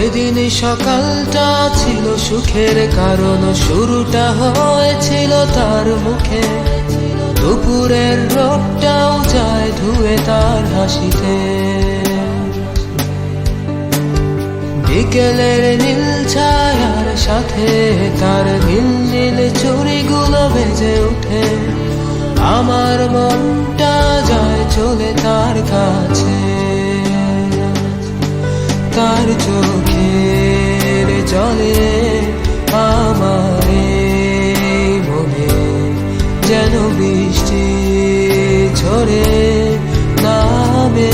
সেদিন সকালটা ছিল সুখের, কারণ শুরুটা হয়েছিল তার মুখে। দুপুরের রোদটাও যায় ধুয়ে তার হাসিতে। বিকেলের নীল ছায়ার সাথে তার নীল নীল চুড়িগুলো বেজে ওঠে। আমার মনটা যায় চলে তার কাছে। তার চোখের জলে আমার এই মনে যেন বৃষ্টি ঝরে নামে।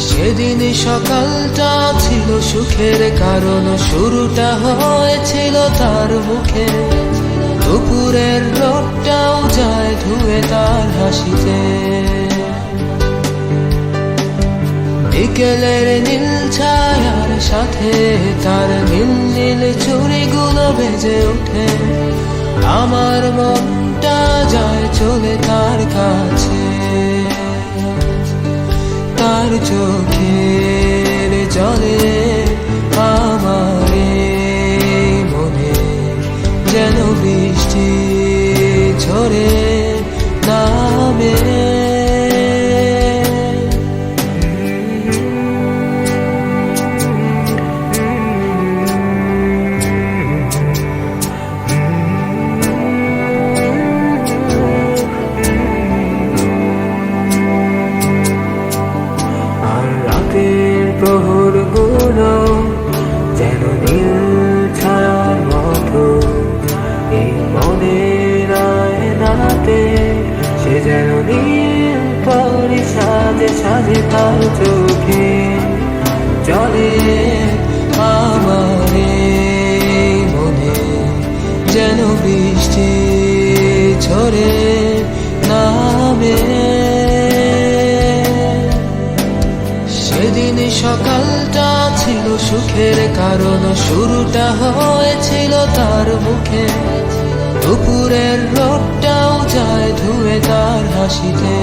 সেদিন সকালটা ছিল সুখের, কারণ শুরুটা হয়েছিল তার মুখে। দুপুরের রোদটাও যায় ধুয়ে তার হাসিতে। বিকেলের নীল ছায়ার সাথে তার নীল নীল চুড়িগুলো বেজে ওঠে। আমার মনটা যায় চলে তার কাছে। তার চোখের জলে আমার এই মনে যেন বৃষ্টি ঝরে নামে। প্রহর গুলো যেন নীল ছায়ার মতো এই মনের আয়নাতে। সে যেন নীল পরি সাজে সাজে তার চোখে জলে আমার এই মনে যেন বৃষ্টি ঝরে নামে। সেদিন সকালটা ছিল সুখের, কারণ শুরুটা হয়েছিল তার মুখে। দুপুরের রোদটাও যায় ধুয়ে তার হাসিতে।